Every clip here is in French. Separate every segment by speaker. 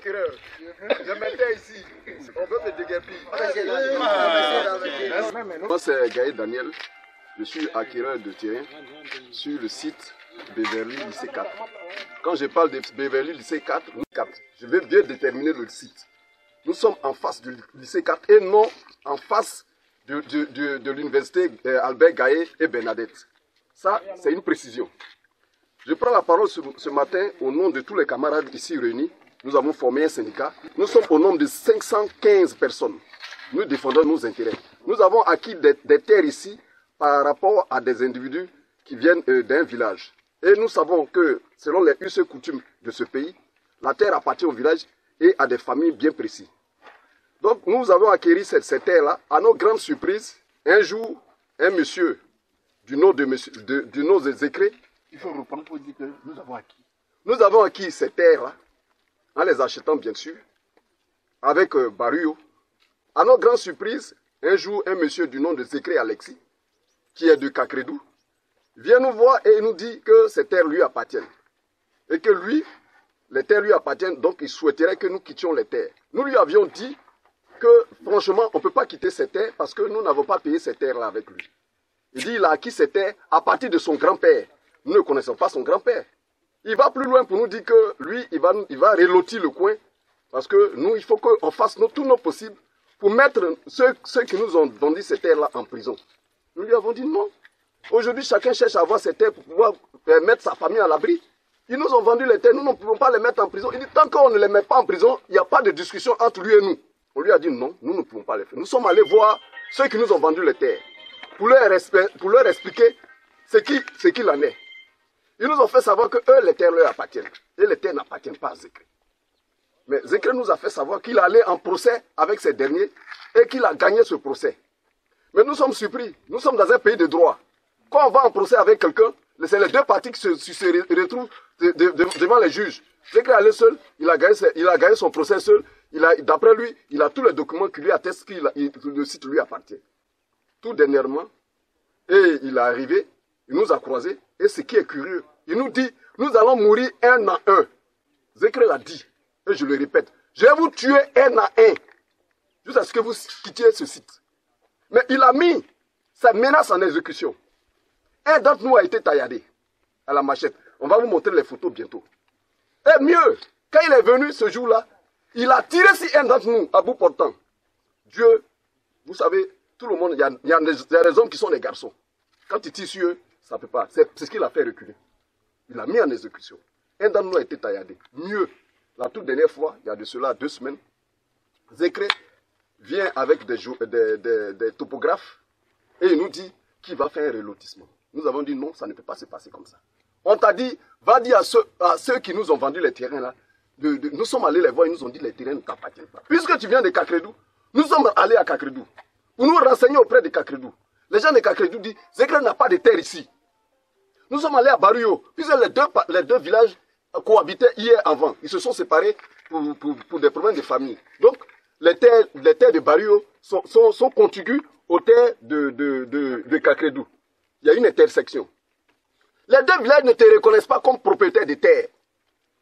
Speaker 1: acquéreur. Je m'étais ici. On veut me déguerpir.
Speaker 2: Moi, c'est Gaël Daniel. Je suis acquéreur de terrain sur le site Beverly Lycée 4. Quand je parle de Beverly Lycée 4, je vais bien déterminer le site. Nous sommes en face du lycée 4 et non en face de l'université Albert Gaët et Bernadette. Ça, c'est une précision. Je prends la parole ce matin au nom de tous les camarades ici réunis. Nous avons formé un syndicat. Nous sommes au nombre de 515 personnes. Nous défendons nos intérêts. Nous avons acquis des terres ici par rapport à des individus qui viennent d'un village. Et nous savons que, selon les us et coutumes de ce pays, la terre appartient au village et à des familles bien précises. Donc nous avons acquis cette terre-là. À nos grandes surprises, un jour, un monsieur du nom de Zécré, il faut reprendre pour dire que nous avons acquis. Nous avons acquis ces terres-là, en les achetant bien sûr, avec Baruyo. À nos grandes surprises, un jour, un monsieur du nom de Zécré Alexis, qui est de Kakredou, vient nous voir et nous dit que ces terres lui appartiennent. Et que lui, les terres lui appartiennent, donc il souhaiterait que nous quittions les terres. Nous lui avions dit que, franchement, on ne peut pas quitter ces terres parce que nous n'avons pas payé ces terres-là avec lui. Il dit qu'il a acquis ces terres à partir de son grand-père. Nous ne connaissons pas son grand-père. Il va plus loin pour nous dire que lui, il va relotir le coin. Parce que nous, il faut qu'on fasse tout nos possible pour mettre ceux qui nous ont vendu ces terres-là en prison. Nous lui avons dit non. Aujourd'hui, chacun cherche à avoir ces terres pour pouvoir mettre sa famille à l'abri. Ils nous ont vendu les terres, nous ne pouvons pas les mettre en prison. Il dit, tant qu'on ne les met pas en prison, il n'y a pas de discussion entre lui et nous. On lui a dit non, nous ne pouvons pas les faire. Nous sommes allés voir ceux qui nous ont vendu les terres pour leur expliquer ce qu'il en est. Ils nous ont fait savoir que eux, les terres leur appartiennent. Et les terres n'appartiennent pas à Zécré. Mais Zécré nous a fait savoir qu'il allait en procès avec ces derniers et qu'il a gagné ce procès. Mais nous sommes surpris. Nous sommes dans un pays de droit. Quand on va en procès avec quelqu'un, c'est les deux parties qui se retrouvent devant les juges. Zécré allait seul, il a gagné son procès seul. D'après lui, il a tous les documents qui lui attestent que le site lui appartient. Tout dernièrement, et il est arrivé, il nous a croisés, et ce qui est curieux, il nous dit, nous allons mourir un à un. Zécré l'a dit, et je le répète, je vais vous tuer un à un, jusqu'à ce que vous quittiez ce site. Mais il a mis sa menace en exécution. Un d'entre nous a été tailladé à la machette. On va vous montrer les photos bientôt. Et mieux, quand il est venu ce jour-là, il a tiré sur un d'entre nous à bout portant. Dieu, vous savez, tout le monde, il y a des hommes qui sont des garçons. Quand il tire sur eux, ça ne peut pas. C'est ce qu'il a fait reculer. Il l'a mis en exécution. Un d'entre nous a été tailladé. Mieux, la toute dernière fois, il y a de cela 2 semaines, Zécré vient avec des topographes et il nous dit qu'il va faire un relotissement. Nous avons dit non, ça ne peut pas se passer comme ça. On t'a dit, va dire à ceux qui nous ont vendu les terrains là, nous sommes allés les voir, ils nous ont dit les terrains ne t'appartiennent pas. Puisque tu viens de Kakredou, nous sommes allés à Kakredou pour nous renseigner auprès de Kakredou. Les gens de Kakredou disent, Zécré n'a pas de terre ici. Nous sommes allés à Baruyo, puisque les deux villages cohabitaient hier avant. Ils se sont séparés pour des problèmes de famille. Donc, les terres de Baruyo sont contiguës aux terres de Kakredou. Il y a une intersection. Les deux villages ne te reconnaissent pas comme propriétaire de terres.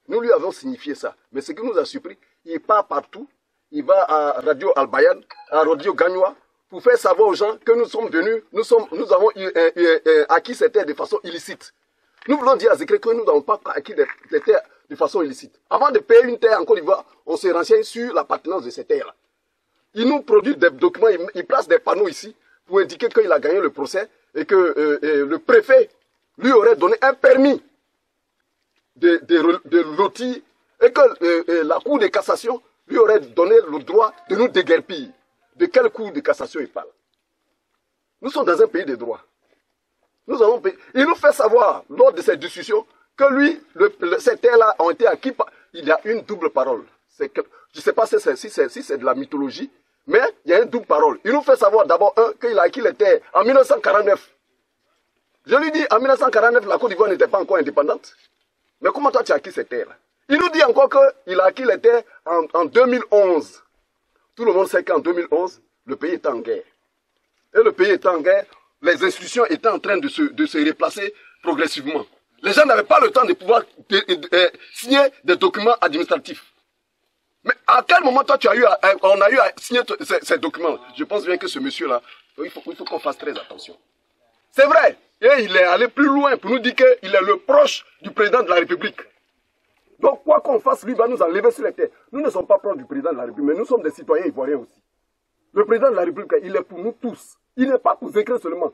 Speaker 2: Nous lui avons signifié ça. Mais ce qui nous a surpris, il part partout. Il va à Radio Albayan, à Radio Gagnoua, pour faire savoir aux gens que nous sommes venus, nous avons acquis ces terres de façon illicite. Nous voulons dire à Zécré que nous n'avons pas acquis des terres de façon illicite. Avant de payer une terre en Côte d'Ivoire, on se renseigne sur l'appartenance de ces terres-là. Il nous produit des documents, il place des panneaux ici pour indiquer qu'il a gagné le procès et que le préfet lui aurait donné un permis de lotir et que la Cour de cassation lui aurait donné le droit de nous déguerpir. De quelle Cour de cassation il parle? Nous sommes dans un pays de droit. Il nous fait savoir, lors de cette discussion, que lui, ces terres-là ont été acquis par... Il y a une double parole. Je ne sais pas si c'est de la mythologie, mais il y a une double parole. Il nous fait savoir d'abord, qu'il a acquis les terres en 1949. Je lui dis, en 1949, la Côte d'Ivoire n'était pas encore indépendante. Mais comment toi tu as acquis ces terres-là? Il nous dit encore qu'il a acquis les terres en 2011. Tout le monde sait qu'en 2011, le pays est en guerre. Et le pays est en guerre, les institutions étaient en train de se replacer progressivement. Les gens n'avaient pas le temps de pouvoir signer des documents administratifs. Mais à quel moment toi on a eu à signer ces documents? Je pense bien que ce monsieur-là, il faut qu'on fasse très attention. C'est vrai, et il est allé plus loin pour nous dire qu'il est le proche du président de la République. Donc quoi qu'on fasse, lui va nous enlever sur les terres. Nous ne sommes pas proches du président de la République, mais nous sommes des citoyens ivoiriens aussi. Le président de la République, il est pour nous tous. Il n'est pas pour Zécré seulement.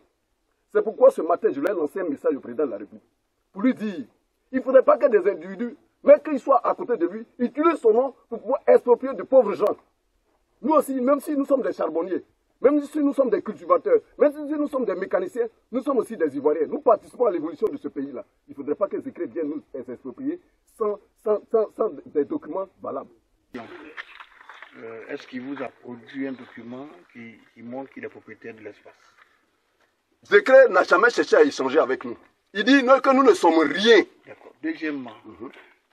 Speaker 2: C'est pourquoi ce matin, je lui ai lancé un message au président de la République. Pour lui dire, il ne faudrait pas que des individus, mais qu'ils soient à côté de lui, utilisent son nom pour pouvoir exproprier de pauvres gens. Nous aussi, même si nous sommes des charbonniers, même si nous sommes des cultivateurs, même si nous sommes des mécaniciens, nous sommes aussi des Ivoiriens. Nous participons à l'évolution de ce pays-là. Il ne faudrait pas que Zécré vienne nous exproprier sans des documents valables.
Speaker 3: Est-ce qu'il vous a produit un document qui montre qu'il est propriétaire de l'espace?
Speaker 2: Zécré n'a jamais cherché à échanger avec nous. Il dit que nous ne sommes rien.
Speaker 3: D'accord. Deuxièmement,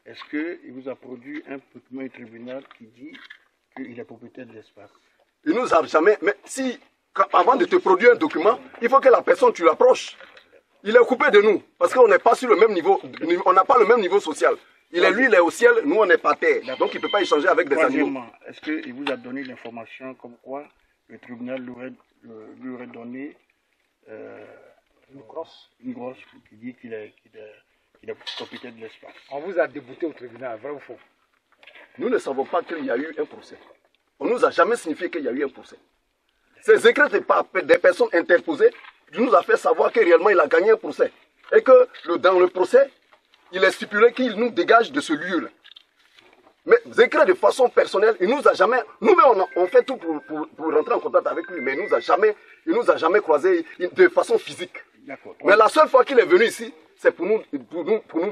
Speaker 3: est-ce qu'il vous a produit un document du tribunal qui dit qu'il est propriétaire de l'espace?
Speaker 2: Il nous a jamais... Mais si, avant de te produire un document, il faut que la personne, tu l'approches. Il est coupé de nous, parce qu'on n'est pas sur le même niveau, on n'a pas le même niveau social. Lui, il est au ciel, nous, on n'est pas terre. Donc, il ne peut pas échanger avec des animaux.
Speaker 3: Est-ce qu'il vous a donné l'information comme quoi le tribunal lui aurait donné une grosse qui dit qu'il est propriétaire de l'espace?
Speaker 4: On vous a débouté au tribunal, vrai ou faux?
Speaker 2: Nous ne savons pas qu'il y a eu un procès. On ne nous a jamais signifié qu'il y a eu un procès. Ces écrits des personnes interposées nous a fait savoir que réellement il a gagné un procès. Et que dans le procès, il est stipulé qu'il nous dégage de ce lieu-là. Mais Zécré, de façon personnelle, il nous a jamais... Nous-mêmes, on fait tout pour rentrer en contact avec lui, mais il nous a jamais croisé de façon physique. Mais la seule fois qu'il est venu ici, c'est pour nous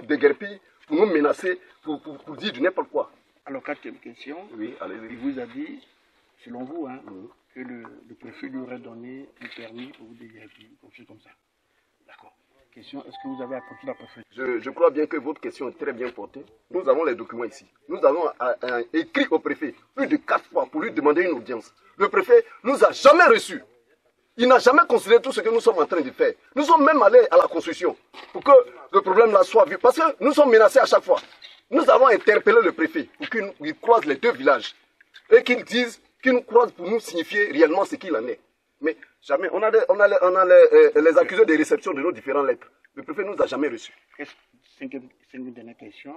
Speaker 2: déguerpir, pour nous menacer, pour dire du n'importe quoi.
Speaker 3: Alors, quatrième question.
Speaker 2: Oui, allez-y.
Speaker 3: Il vous a dit, selon vous, que le préfet lui aurait donné un permis pour vous déguerpir, quelque chose comme ça. D'accord. Question, est-ce que vous avez apporté la préfecture?
Speaker 2: Je crois bien que votre question est très bien portée. Nous avons les documents ici. Nous avons écrit au préfet plus de 4 fois pour lui demander une audience. Le préfet nous a jamais reçus. Il n'a jamais considéré tout ce que nous sommes en train de faire. Nous sommes même allés à la construction pour que le problème là soit vu. Parce que nous sommes menacés à chaque fois. Nous avons interpellé le préfet pour qu'il croise les deux villages. Et qu'il nous croise pour nous signifier réellement ce qu'il en est. Mais jamais, on a les accusés de réception de nos différentes lettres. Le préfet ne nous a jamais reçus.
Speaker 3: Cinquième dernière question.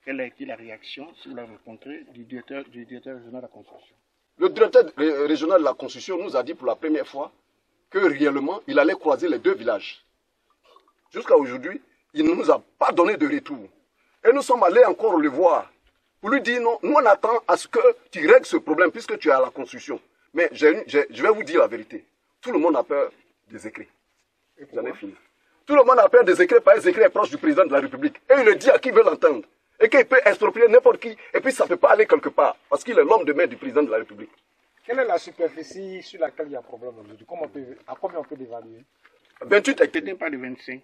Speaker 3: Quelle a été la réaction, si vous l'avez rencontré, du directeur régional de la construction?
Speaker 2: Le directeur régional de la construction nous a dit pour la première fois que réellement, il allait croiser les deux villages. Jusqu'à aujourd'hui, il ne nous a pas donné de retour. Et nous sommes allés encore le voir pour lui dire non, nous on attend à ce que tu règles ce problème puisque tu es à la construction. Mais je vais vous dire la vérité. Tout le monde a peur des écrits. J'en ai fini. Tout le monde a peur des écrits parce que Zécré est proche du président de la République. Et il le dit à qui veut l'entendre. Et qu'il peut exproprier n'importe qui. Et puis ça ne peut pas aller quelque part. Parce qu'il est l'homme de main du président de la République.
Speaker 4: Quelle est la superficie sur laquelle il y a problème aujourd'hui? À combien on peut l'évaluer?
Speaker 2: 28 hectares.
Speaker 3: Peut-être pas de 25.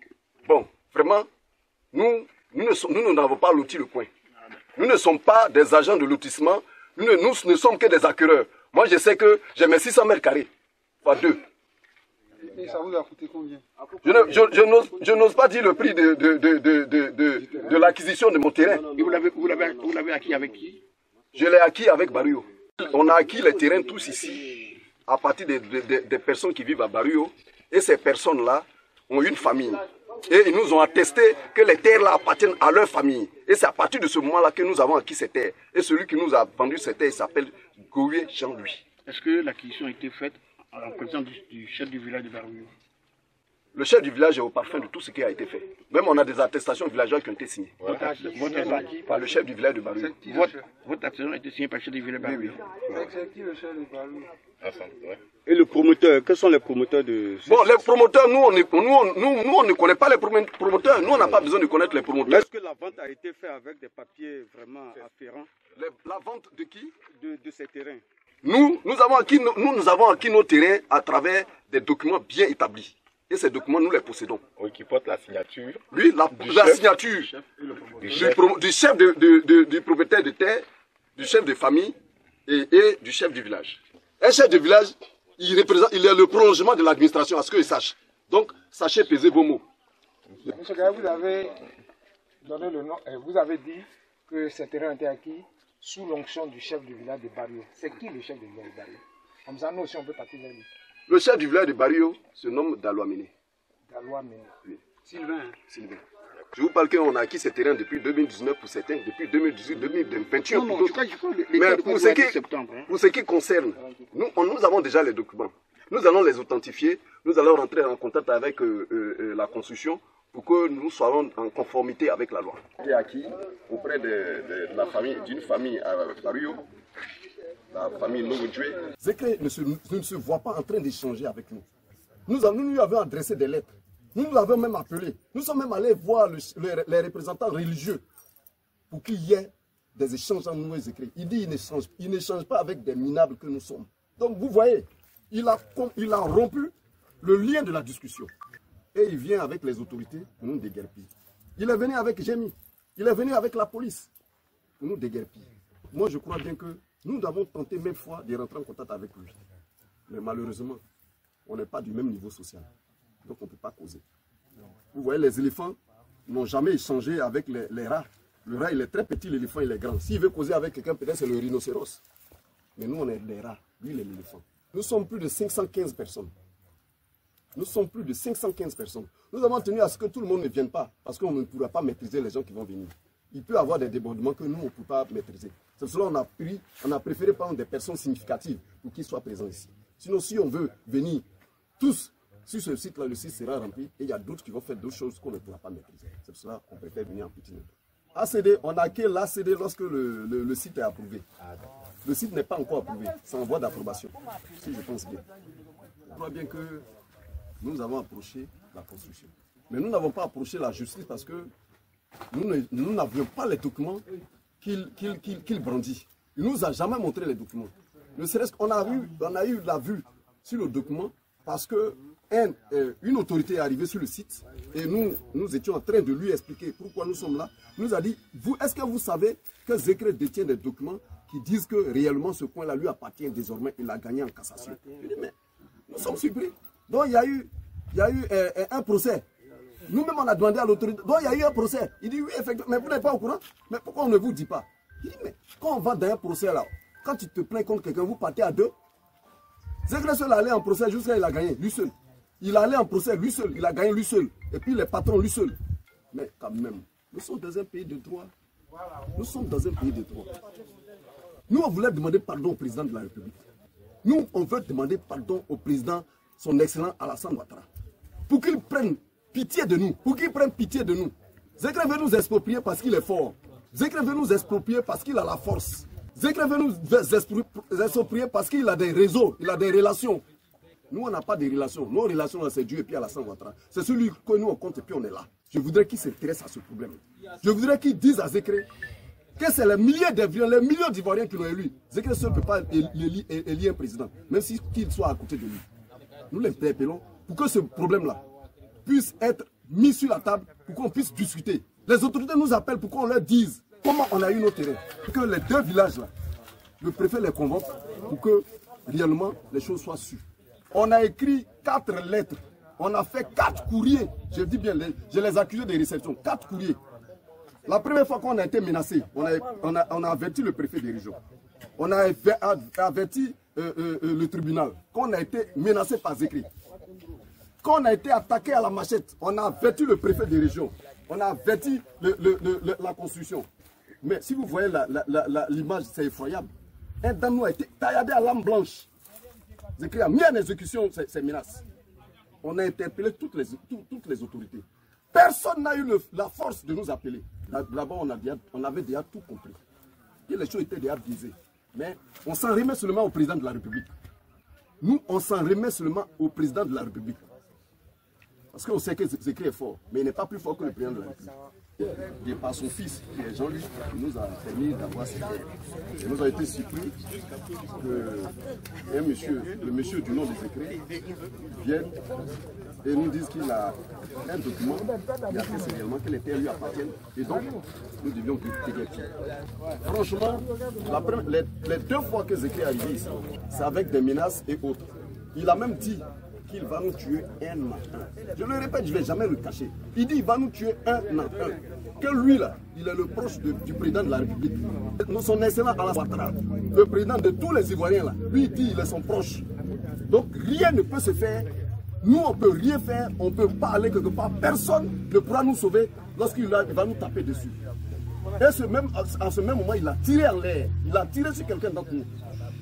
Speaker 2: Bon, vraiment, nous n'avons pas loti le coin. Nous ne sommes pas des agents de lotissement. Nous ne sommes que des acquéreurs. Moi, je sais que j'ai mes 600 mètres carrés. Fois 2.
Speaker 5: Et ça vous a coûté combien?
Speaker 2: Je n'ose pas dire le prix de l'acquisition de mon terrain.
Speaker 3: Et vous l'avez acquis avec qui?
Speaker 2: Je l'ai acquis avec Baruyo. On a acquis les terrains tous ici, à partir des personnes qui vivent à Baruyo. Et ces personnes-là ont une famille. Et ils nous ont attesté que les terres-là appartiennent à leur famille. Et c'est à partir de ce moment-là que nous avons acquis ces terres. Et celui qui nous a vendu ces terres, il s'appelle Gouye Jean-Louis.
Speaker 3: Est-ce que l'acquisition a été faite en présence du chef du village de Baruyo?
Speaker 2: Le chef du village est au parfum de tout ce qui a été fait. Même on a des attestations villageoires qui ont été signées. Par le chef du village de Baruyo.
Speaker 3: Votre attestation a été signée par le chef du village de Baruyo?
Speaker 5: C'est qui le chef de Baruyo?
Speaker 6: Et le promoteur, quels sont les promoteurs de...
Speaker 2: Bon, les promoteurs, nous on ne connaît pas les promoteurs. Nous, on n'a pas besoin de connaître les promoteurs.
Speaker 6: Est-ce que la vente a été faite avec des papiers vraiment afférents?
Speaker 2: La vente de qui?
Speaker 6: De ces terrains.
Speaker 2: Nous avons acquis nos terrains à travers des documents bien établis. Et ces documents, nous les possédons.
Speaker 1: Oui, qui porte la signature.
Speaker 2: Oui, la signature du chef du propriétaire de terre, du chef de famille et du chef du village. Un chef de village, il est le prolongement de l'administration, à ce qu'il sache. Donc, sachez peser vos mots.
Speaker 4: Monsieur Gaïa, vous avez donné le nom, vous avez dit que ces terrains ont été acquis sous l'onction du chef du village de Barrio. C'est qui le chef du village de Barrio? Comme ça, nous aussi, on peut partir vers lui.
Speaker 2: Le chef du village de Barrio se nomme Dalouamene.
Speaker 4: Dalouamene.
Speaker 2: Oui.
Speaker 5: Sylvain.
Speaker 2: Sylvain. Je vous parle qu'on a acquis ces terrains depuis 2019 pour certains, depuis 2018, 2021 pour d'autres. Mais pour ce qui concerne, nous avons déjà les documents. Nous allons les authentifier, nous allons rentrer en contact avec la construction pour que nous soyons en conformité avec la loi. J'ai acquis auprès de la famille, d'une famille à Barrio, la famille Novodjoué.
Speaker 7: Zécré ne se voit pas en train d'échanger avec nous. Nous lui avons adressé des lettres. Nous l'avons même appelé. Nous sommes même allés voir les représentants religieux pour qu'il y ait des échanges entre nous et Zécré. Il dit qu'il n'échange pas avec des minables que nous sommes. Donc vous voyez, il a rompu le lien de la discussion. Et il vient avec les autorités pour nous déguerpir. Il est venu avec Gémi. Il est venu avec la police pour nous déguerpir. Moi je crois bien que nous avons tenté même fois de rentrer en contact avec lui. Mais malheureusement, on n'est pas du même niveau social. Donc on ne peut pas causer. Vous voyez, les éléphants n'ont jamais échangé avec les rats. Le rat, il est très petit, l'éléphant, il est grand. S'il veut causer avec quelqu'un, peut-être c'est le rhinocéros. Mais nous, on est des rats. Lui, il est l'éléphant. Nous sommes plus de 515 personnes. Nous sommes plus de 515 personnes. Nous avons tenu à ce que tout le monde ne vienne pas, parce qu'on ne pourra pas maîtriser les gens qui vont venir. Il peut y avoir des débordements que nous, on ne peut pas maîtriser. C'est pour cela qu'on a préféré prendre des personnes significatives pour qu'ils soient présents ici. Sinon, si on veut venir tous sur ce site-là, le site sera rempli et il y a d'autres qui vont faire d'autres choses qu'on ne pourra pas maîtriser. C'est pour cela qu'on préfère venir en petit nombre. ACD, on a acquis l'ACD lorsque le site est approuvé. Le site n'est pas encore approuvé, c'est en voie d'approbation, si je pense bien. Je crois bien que nous avons approché la construction. Mais nous n'avons pas approché la justice parce que nous n'avions pas les documents qu'il brandit. Il ne nous a jamais montré les documents. Ne serait-ce qu'on a eu la vue sur le document parce que une autorité est arrivée sur le site et nous étions en train de lui expliquer pourquoi nous sommes là. Il nous a dit, est-ce que vous savez que Zécré détient des documents qui disent que réellement ce coin-là lui appartient désormais, il a gagné en cassation. Je dis, mais nous sommes surpris. Donc il y a eu un procès. Nous-mêmes on a demandé à l'autorité, donc il y a eu un procès. Il dit, oui, effectivement, mais vous n'êtes pas au courant. Mais pourquoi on ne vous dit pas? Il dit, mais quand on va dans un procès là, quand tu te plains contre quelqu'un, vous partez à deux. Zécré seul allait en procès jusqu'à il a gagné, lui seul. Il allait en procès lui seul, il a gagné lui seul. Et puis les patrons lui seul. Mais quand même, nous sommes dans un pays de droit. Nous sommes dans un pays de droit. Nous, on voulait demander pardon au président de la République. Nous, on veut demander pardon au président, son excellent Alassane Ouattara. Pour qu'il prenne pitié de nous. Pour qu'il prenne pitié de nous. Zécré veut nous exproprier parce qu'il est fort. Zécré veut nous exproprier parce qu'il a la force. Zécré veut nous exproprier parce qu'il a des réseaux, il a des relations. Nous, on n'a pas de relations. Nos relations, c'est Dieu et puis Alassane Ouattara. C'est celui que nous, on compte et puis on est là. Je voudrais qu'il s'intéresse à ce problème. Je voudrais qu'il dise à Zécré que c'est les milliers d'Ivoiriens qui l'ont élu. Zécré seul ne peut pas élire un président, même qu'il soit à côté de lui. Nous l'interpellons pour que ce problème-là puisse être mis sur la table, pour qu'on puisse discuter. Les autorités nous appellent pour qu'on leur dise comment on a eu nos terrains. Que les deux villages-là, le préfet les convoque pour que réellement les choses soient sûres. On a écrit 4 lettres. On a fait 4 courriers. Je dis bien, je les accusés de réception. 4 courriers. La première fois qu'on a été menacé, on a averti le préfet des régions. On a averti le tribunal. Qu'on a été menacé par Zécré. Quand on a été attaqué à la machette, on a averti le préfet des régions. On a averti la construction. Mais si vous voyez l'image, c'est effroyable. Un dame a été tailladé à l'âme blanche. Zécré a mis en exécution ces menaces. On a interpellé toutes les autorités. Personne n'a eu la force de nous appeler. Là-bas, on avait déjà tout compris. Et les choses étaient déjà biaisées. Mais on s'en remet seulement au président de la République. Nous, on s'en remet seulement au président de la République. Parce qu'on sait que Zécré est fort, mais il n'est pas plus fort que le président de la République. Et par son fils, qui est Jean-Luc, qui nous a permis d'avoir ces terres. Et nous avons été surpris que le monsieur du nom de Zécré vienne et nous dise qu'il a un document qui atteste réellement que les terres lui appartiennent. Et donc, nous devions déguerpir. Franchement, les 2 fois que Zécré est arrivé ici, c'est avec des menaces et autres. Il a même dit qu'il va nous tuer un à un. Je le répète, je ne vais jamais le cacher. Il dit qu'il va nous tuer un à un. Que lui là, il est le proche du président de la République. Son excellent Alassane Ouattara, le président de tous les Ivoiriens là, lui il dit qu'il est son proche. Donc rien ne peut se faire. Nous on ne peut rien faire, on ne peut pas aller quelque part. Personne ne pourra nous sauver lorsqu'il va nous taper dessus. Et en ce même moment, il a tiré en l'air. Il a tiré sur quelqu'un d'entre nous.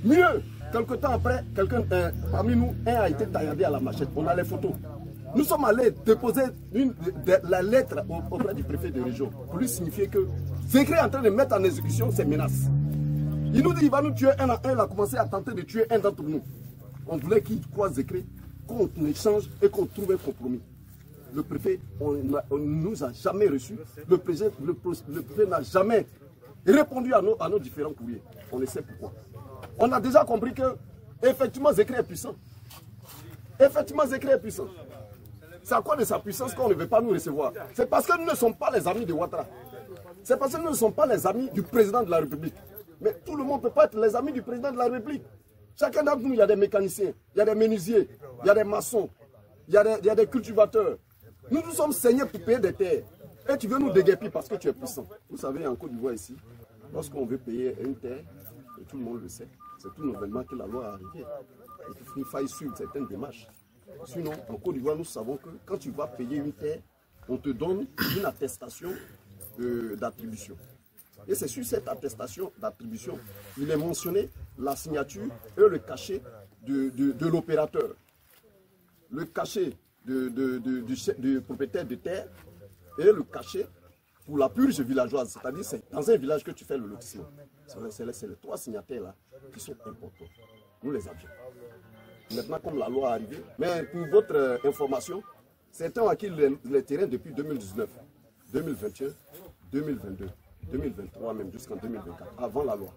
Speaker 7: Mieux, quelque temps après, quelqu'un parmi nous, un a été tailladé à la machette. On a les photos. Nous sommes allés déposer la lettre auprès du préfet de région pour lui signifier que Zécré est en train de mettre en exécution ses menaces. Il nous dit qu'il va nous tuer un à un. Il a commencé à tenter de tuer un d'entre nous. On voulait qu'il croise Zécré, qu'on échange et qu'on trouve un compromis. Le préfet ne nous a jamais reçus. Le préfet n'a jamais répondu à nos différents courriers. On le sait pourquoi. On a déjà compris que, effectivement, Zécré est puissant. Effectivement, Zécré est puissant. C'est à quoi de sa puissance qu'on ne veut pas nous recevoir? C'est parce que nous ne sommes pas les amis de Ouattara. C'est parce que nous ne sommes pas les amis du président de la République. Mais tout le monde ne peut pas être les amis du président de la République. Chacun d'entre nous, il y a des mécaniciens, il y a des menuisiers, il y a des maçons, il y a des cultivateurs. Nous nous sommes saignés pour payer des terres. Et tu veux nous déguerpir parce que tu es puissant. Vous savez, en Côte d'Ivoire ici, lorsqu'on veut payer une terre, et tout le monde le sait, c'est tout nouvellement que la loi est arrivée. Il faille suivre certaines démarches. Sinon, en Côte d'Ivoire, nous savons que quand tu vas payer une terre, on te donne une attestation d'attribution. Et c'est sur cette attestation d'attribution, il est mentionné la signature et le cachet de l'opérateur. Le cachet du propriétaire de terre et le cachet pour la purge villageoise. C'est-à-dire c'est dans un village que tu fais le lotissement. C'est les trois signataires-là qui sont importants. Nous les avions. Maintenant, comme la loi est arrivée, mais pour votre information, certains ont acquis les terrains depuis 2019, 2021, 2022, 2023 même jusqu'en 2024, avant la loi.